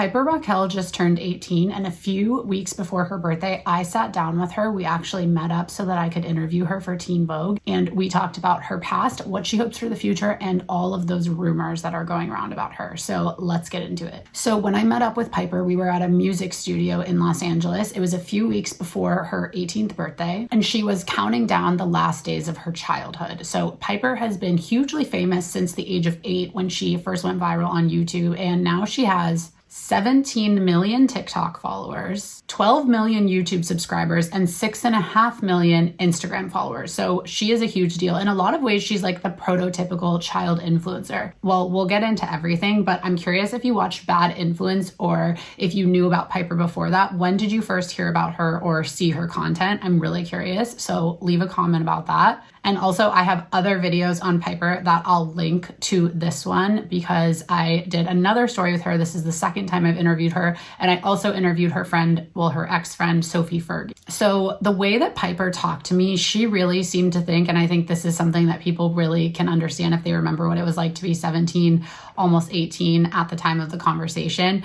Piper Rockelle just turned 18, and a few weeks before her birthday, I sat down with her. We actually met up so that I could interview her for Teen Vogue, and we talked about her past, what she hopes for the future, and all of those rumors that are going around about her. So let's get into it. So when I met up with Piper, we were at a music studio in Los Angeles. It was a few weeks before her 18th birthday, and she was counting down the last days of her childhood. So Piper has been hugely famous since the age of 8 when she first went viral on YouTube, and now she has 17 million TikTok followers, 12 million YouTube subscribers, and 6.5 million Instagram followers. So she is a huge deal. In a lot of ways, she's like the prototypical child influencer. Well, we'll get into everything, but I'm curious if you watched Bad Influence or if you knew about Piper before that. When did you first hear about her or see her content? I'm really curious. So leave a comment about that. And also I have other videos on Piper that I'll link to this one because I did another story with her. This is the second time I've interviewed her. And I also interviewed her friend, well, her ex-friend, Sophie Ferg. So the way that Piper talked to me, she really seemed to think, and I think this is something that people really can understand if they remember what it was like to be 17, almost 18 at the time of the conversation,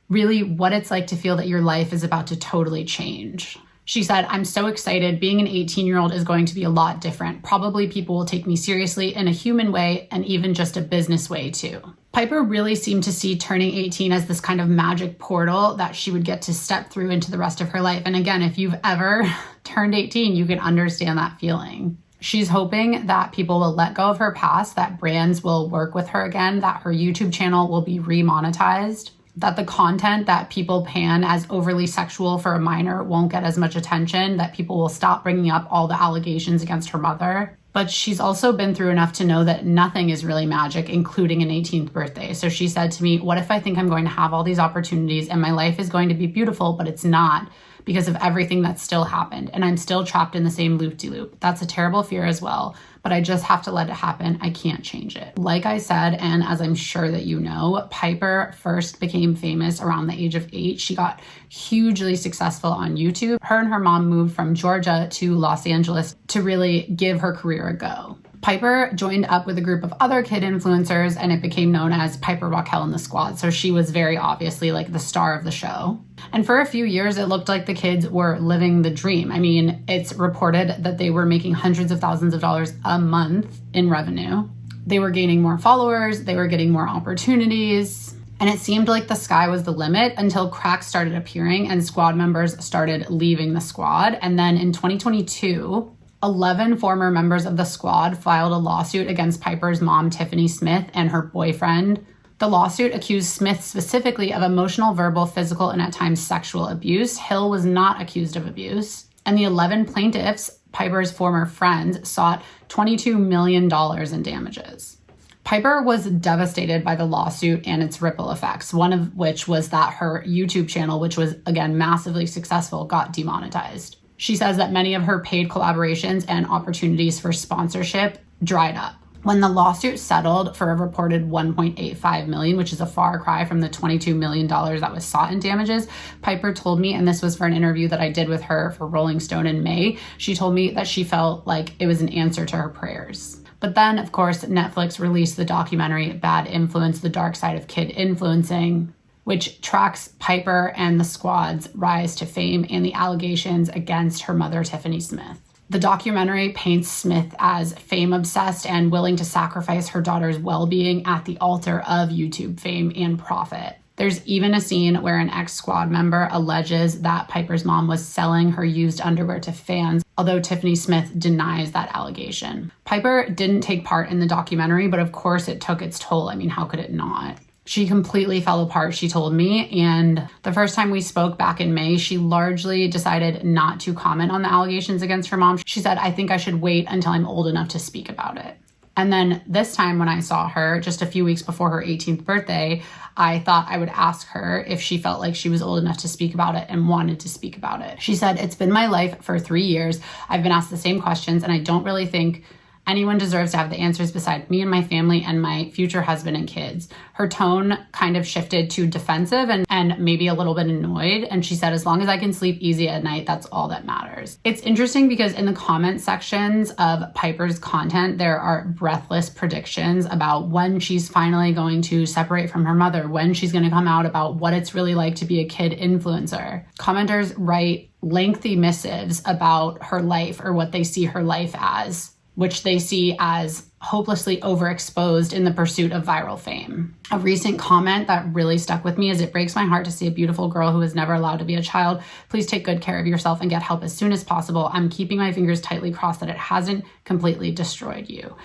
really what it's like to feel that your life is about to totally change. She said, I'm so excited. Being an 18-year-old is going to be a lot different. Probably people will take me seriously in a human way and even just a business way too. Piper really seemed to see turning 18 as this kind of magic portal that she would get to step through into the rest of her life. And again, if you've ever turned 18, you can understand that feeling. She's hoping that people will let go of her past, that brands will work with her again, that her YouTube channel will be re-monetized, that the content that people pan as overly sexual for a minor won't get as much attention, that people will stop bringing up all the allegations against her mother. But she's also been through enough to know that nothing is really magic, including an 18th birthday. So she said to me, what if I think I'm going to have all these opportunities and my life is going to be beautiful, but it's not because of everything that still happened. And I'm still trapped in the same loop-de-loop. That's a terrible fear as well, but I just have to let it happen. I can't change it. Like I said, and as I'm sure that you know, Piper first became famous around the age of 8. She got hugely successful on YouTube. Her and her mom moved from Georgia to Los Angeles to really give her career a go. Piper joined up with a group of other kid influencers and it became known as Piper Rockelle and the Squad. So she was very obviously like the star of the show. And for a few years, it looked like the kids were living the dream. I mean, it's reported that they were making hundreds of thousands of dollars a month in revenue. They were gaining more followers. They were getting more opportunities. And it seemed like the sky was the limit until cracks started appearing and squad members started leaving the squad. And then in 2022, 11 former members of the squad filed a lawsuit against Piper's mom, Tiffany Smith, and her boyfriend. The lawsuit accused Smith specifically of emotional, verbal, physical, and at times sexual abuse. Hill was not accused of abuse. And the 11 plaintiffs, Piper's former friends, sought $22 million in damages. Piper was devastated by the lawsuit and its ripple effects, one of which was that her YouTube channel, which was, again, massively successful, got demonetized. She says that many of her paid collaborations and opportunities for sponsorship dried up. When the lawsuit settled for a reported $1.85 million, which is a far cry from the $22 million that was sought in damages, Piper told me, and this was for an interview that I did with her for Rolling Stone in May, she told me that she felt like it was an answer to her prayers. But then, of course, Netflix released the documentary Bad Influence, The Dark Side of Kid Influencing, which tracks Piper and the squad's rise to fame and the allegations against her mother, Tiffany Smith. The documentary paints Smith as fame-obsessed and willing to sacrifice her daughter's well-being at the altar of YouTube fame and profit. There's even a scene where an ex-squad member alleges that Piper's mom was selling her used underwear to fans, although Tiffany Smith denies that allegation. Piper didn't take part in the documentary, but of course it took its toll. I mean, how could it not? She completely fell apart, she told me, and the first time we spoke back in May, she largely decided not to comment on the allegations against her mom. She said, I think I should wait until I'm old enough to speak about it. And then this time when I saw her, just a few weeks before her 18th birthday, I thought I would ask her if she felt like she was old enough to speak about it and wanted to speak about it. She said, it's been my life for 3 years. I've been asked the same questions and I don't really think Anyone deserves to have the answers beside me and my family and my future husband and kids. Her tone kind of shifted to defensive and maybe a little bit annoyed. And she said, as long as I can sleep easy at night, that's all that matters. It's interesting because in the comment sections of Piper's content, there are breathless predictions about when she's finally going to separate from her mother, when she's going to come out about what it's really like to be a kid influencer. Commenters write lengthy missives about her life or what they see her life as, which they see as hopelessly overexposed in the pursuit of viral fame. A recent comment that really stuck with me is, it breaks my heart to see a beautiful girl who was never allowed to be a child. Please take good care of yourself and get help as soon as possible. I'm keeping my fingers tightly crossed that it hasn't completely destroyed you.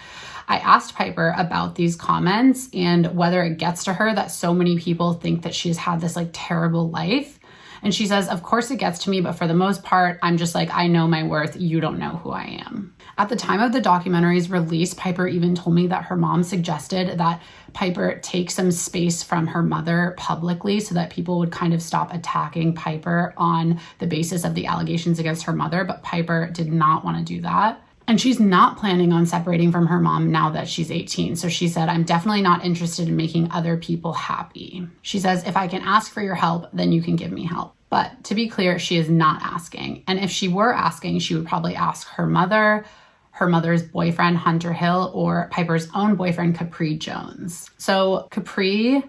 I asked Piper about these comments and whether it gets to her that so many people think that she's had this like terrible life. And she says, of course it gets to me, but for the most part, I'm just like, I know my worth. You don't know who I am. At the time of the documentary's release, Piper even told me that her mom suggested that Piper take some space from her mother publicly so that people would kind of stop attacking Piper on the basis of the allegations against her mother. But Piper did not want to do that. And she's not planning on separating from her mom now that she's 18. So she said, I'm definitely not interested in making other people happy. She says, if I can ask for your help, then you can give me help. But to be clear, she is not asking. And if she were asking, she would probably ask her mother, her mother's boyfriend, Hunter Hill, or Piper's own boyfriend, Capri Jones. So Capri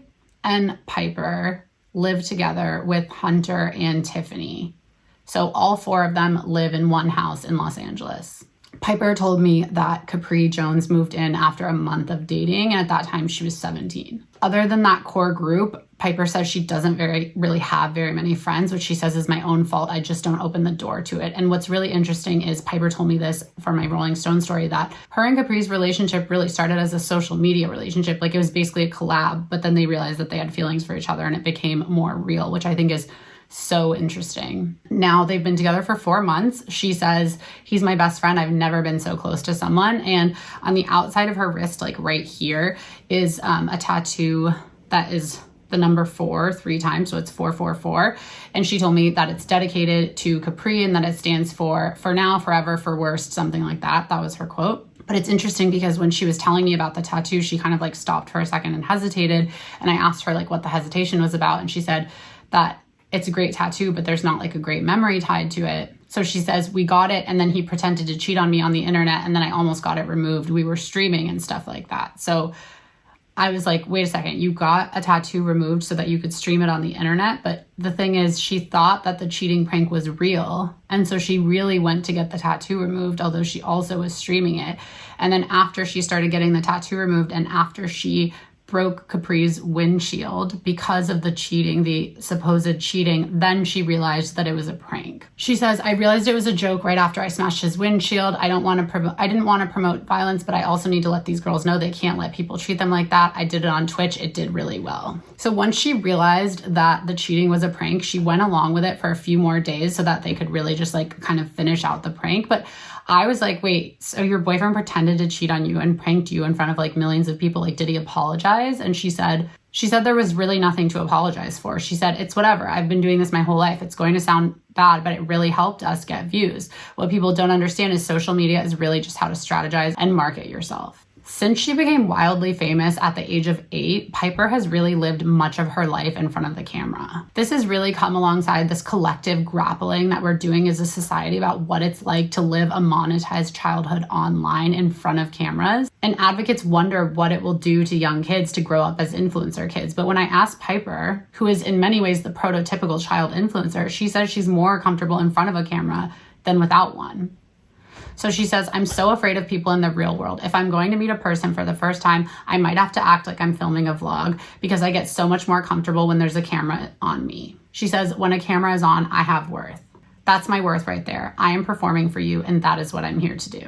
and Piper live together with Hunter and Tiffany. So all four of them live in one house in Los Angeles. Piper told me that Capri Jones moved in after a month of dating, and at that time she was 17. Other than that core group, Piper says she doesn't really have very many friends, which she says is my own fault. I just don't open the door to it. And what's really interesting is Piper told me this for my Rolling Stone story, that her and Capri's relationship really started as a social media relationship. Like it was basically a collab, but then they realized that they had feelings for each other and it became more real, which I think is so interesting. Now they've been together for 4 months. She says, he's my best friend. I've never been so close to someone. And on the outside of her wrist, like right here, is a tattoo that is the number 4 3 times. So it's 444. And she told me that it's dedicated to Capri and that it stands for now, forever, for worst, something like that. That was her quote. But it's interesting because when she was telling me about the tattoo, she kind of like stopped for a second and hesitated. And I asked her like what the hesitation was about. And she said that it's a great tattoo, but there's not like a great memory tied to it. So she says, we got it and then he pretended to cheat on me on the internet and then I almost got it removed. We were streaming and stuff like that. So I was like, wait a second, you got a tattoo removed so that you could stream it on the internet. But the thing is, she thought that the cheating prank was real. And so she really went to get the tattoo removed, although she also was streaming it. And then after she started getting the tattoo removed and after she broke Capri's windshield because of the cheating, the supposed cheating, then she realized that it was a prank. She says, I realized it was a joke right after I smashed his windshield. I didn't want to promote violence, but I also need to let these girls know they can't let people treat them like that. I did it on Twitch. It did really well. So once she realized that the cheating was a prank, she went along with it for a few more days so that they could really just like kind of finish out the prank. But I was like, wait, so your boyfriend pretended to cheat on you and pranked you in front of like millions of people. Like, did he apologize? And she said there was really nothing to apologize for. She said, it's whatever. I've been doing this my whole life. It's going to sound bad, but it really helped us get views. What people don't understand is social media is really just how to strategize and market yourself. Since she became wildly famous at the age of 8, Piper has really lived much of her life in front of the camera. This has really come alongside this collective grappling that we're doing as a society about what it's like to live a monetized childhood online in front of cameras. And advocates wonder what it will do to young kids to grow up as influencer kids. But when I asked Piper, who is in many ways the prototypical child influencer, she says she's more comfortable in front of a camera than without one. So she says, I'm so afraid of people in the real world. If I'm going to meet a person for the first time, I might have to act like I'm filming a vlog because I get so much more comfortable when there's a camera on me. She says, when a camera is on, I have worth. That's my worth right there. I am performing for you, and that is what I'm here to do.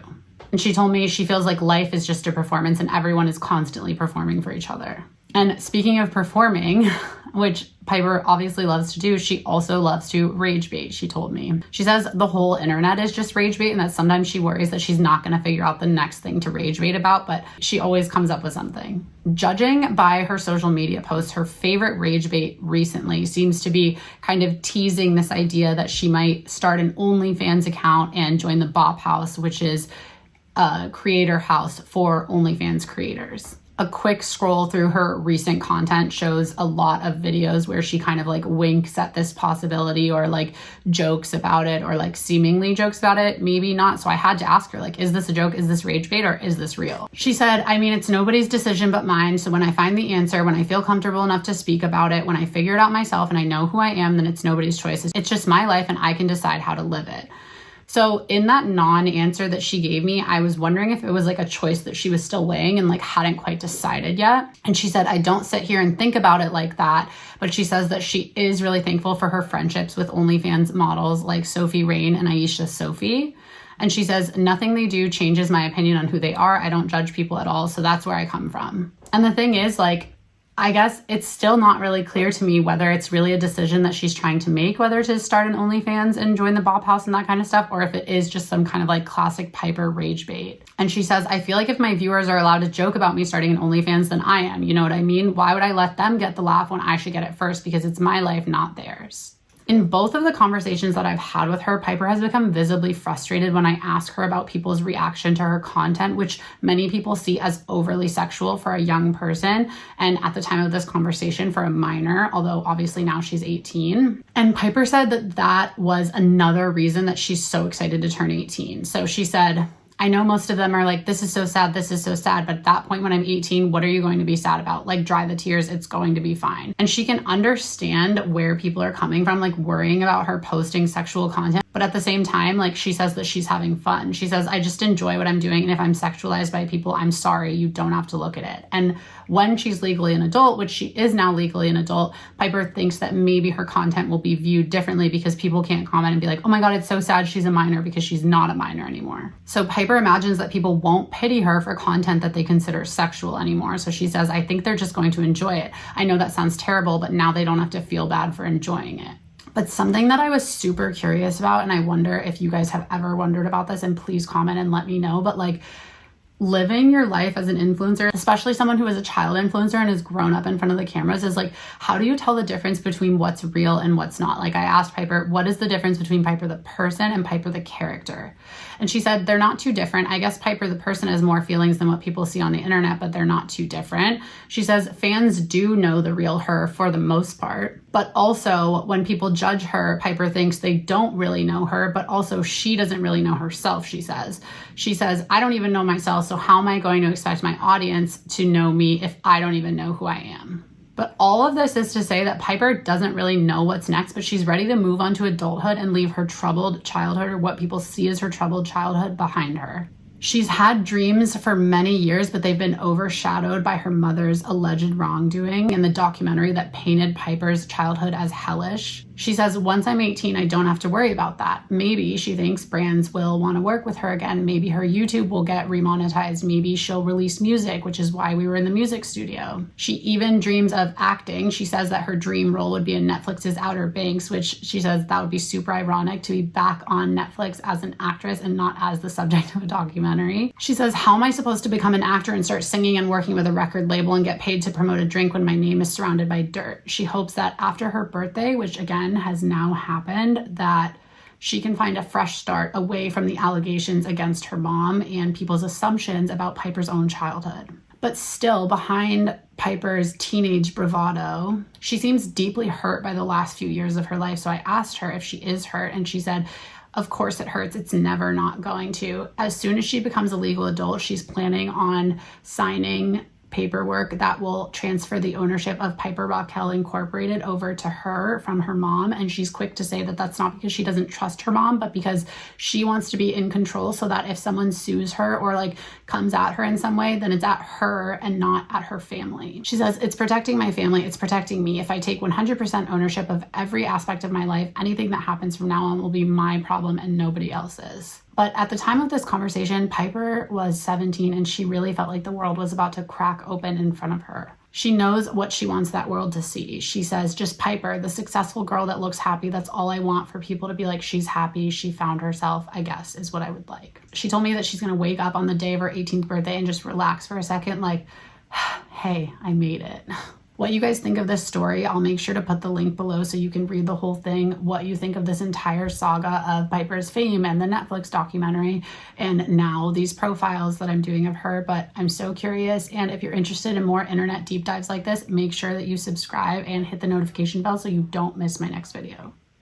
And she told me she feels like life is just a performance and everyone is constantly performing for each other. And speaking of performing, which Piper obviously loves to do, she also loves to rage bait, she told me. She says the whole internet is just rage bait and that sometimes she worries that she's not going to figure out the next thing to rage bait about, but she always comes up with something. Judging by her social media posts, her favorite rage bait recently seems to be kind of teasing this idea that she might start an OnlyFans account and join the Bop House, which is a creator house for OnlyFans creators. A quick scroll through her recent content shows a lot of videos where she kind of like winks at this possibility or like jokes about it or like seemingly jokes about it, maybe not. So I had to ask her, like, is this a joke? Is this rage bait or is this real? She said, I mean, it's nobody's decision but mine. So when I find the answer, when I feel comfortable enough to speak about it, when I figure it out myself and I know who I am, then it's nobody's choice. It's just my life and I can decide how to live it. So in that non-answer that she gave me, I was wondering if it was like a choice that she was still weighing and like hadn't quite decided yet. And she said, I don't sit here and think about it like that. But she says that she is really thankful for her friendships with OnlyFans models like Sophie Rain and Aisha Sophie. And she says, nothing they do changes my opinion on who they are. I don't judge people at all. So that's where I come from. And the thing is, like, I guess it's still not really clear to me whether it's really a decision that she's trying to make, whether to start an OnlyFans and join the Bop House and that kind of stuff, or if it is just some kind of like classic Piper rage bait. And she says, I feel like if my viewers are allowed to joke about me starting an OnlyFans, then I am. You know what I mean? Why would I let them get the laugh when I should get it first? Because it's my life, not theirs. In both of the conversations that I've had with her, Piper has become visibly frustrated when I ask her about people's reaction to her content, which many people see as overly sexual for a young person. And at the time of this conversation, for a minor, although obviously now she's 18. And Piper said that that was another reason that she's so excited to turn 18. So she said, I know most of them are like, this is so sad, this is so sad. But at that point when I'm 18, what are you going to be sad about? Like, dry the tears, it's going to be fine. And she can understand where people are coming from, like worrying about her posting sexual content. But at the same time, like, she says that she's having fun. She says, I just enjoy what I'm doing. And if I'm sexualized by people, I'm sorry, you don't have to look at it. And when she's legally an adult, which she is now legally an adult, Piper thinks that maybe her content will be viewed differently because people can't comment and be like, oh my God, it's so sad she's a minor, because she's not a minor anymore. So Piper imagines that people won't pity her for content that they consider sexual anymore. So she says, I think they're just going to enjoy it. I know that sounds terrible, but now they don't have to feel bad for enjoying it. But something that I was super curious about, and I wonder if you guys have ever wondered about this, and please comment and let me know, but like, living your life as an influencer, especially someone who is a child influencer and has grown up in front of the cameras, is like, how do you tell the difference between what's real and what's not? Like, I asked Piper, what is the difference between Piper the person and Piper the character? And she said, they're not too different. I guess Piper the person has more feelings than what people see on the internet, but they're not too different. She says fans do know the real her for the most part, but also when people judge her, Piper thinks they don't really know her, but also she doesn't really know herself, she says. She says, I don't even know myself, so how am I going to expect my audience to know me if I don't even know who I am? But all of this is to say that Piper doesn't really know what's next, but she's ready to move on to adulthood and leave her troubled childhood, or what people see as her troubled childhood, behind her. She's had dreams for many years, but they've been overshadowed by her mother's alleged wrongdoing in the documentary that painted Piper's childhood as hellish. She says, once I'm 18, I don't have to worry about that. Maybe she thinks brands will want to work with her again. Maybe her YouTube will get remonetized. Maybe she'll release music, which is why we were in the music studio. She even dreams of acting. She says that her dream role would be in Netflix's Outer Banks, which she says that would be super ironic to be back on Netflix as an actress and not as the subject of a documentary. She says, how am I supposed to become an actor and start singing and working with a record label and get paid to promote a drink when my name is surrounded by dirt? She hopes that after her birthday, which again has now happened, that she can find a fresh start away from the allegations against her mom and people's assumptions about Piper's own childhood. But still, behind Piper's teenage bravado, she seems deeply hurt by the last few years of her life. So I asked her if she is hurt, and she said, of course it hurts. It's never not going to. As soon as she becomes a legal adult, she's planning on signing paperwork that will transfer the ownership of Piper Rockelle Incorporated over to her from her mom. And she's quick to say that that's not because she doesn't trust her mom, but because she wants to be in control, so that if someone sues her or like comes at her in some way, then it's at her and not at her family. She says, it's protecting my family, it's protecting me. If I take 100% ownership of every aspect of my life, anything that happens from now on will be my problem and nobody else's. But at the time of this conversation, Piper was 17 and she really felt like the world was about to crack open in front of her. She knows what she wants that world to see. She says, just Piper, the successful girl that looks happy. That's all I want, for people to be like, she's happy, she found herself, I guess, is what I would like. She told me that she's gonna wake up on the day of her 18th birthday and just relax for a second, like, hey, I made it. what you guys think of this story. I'll make sure to put the link below so you can read the whole thing, what you think of this entire saga of Piper's fame and the Netflix documentary and now these profiles that I'm doing of her. But I'm so curious, and if you're interested in more internet deep dives like this, make sure that you subscribe and hit the notification bell so you don't miss my next video.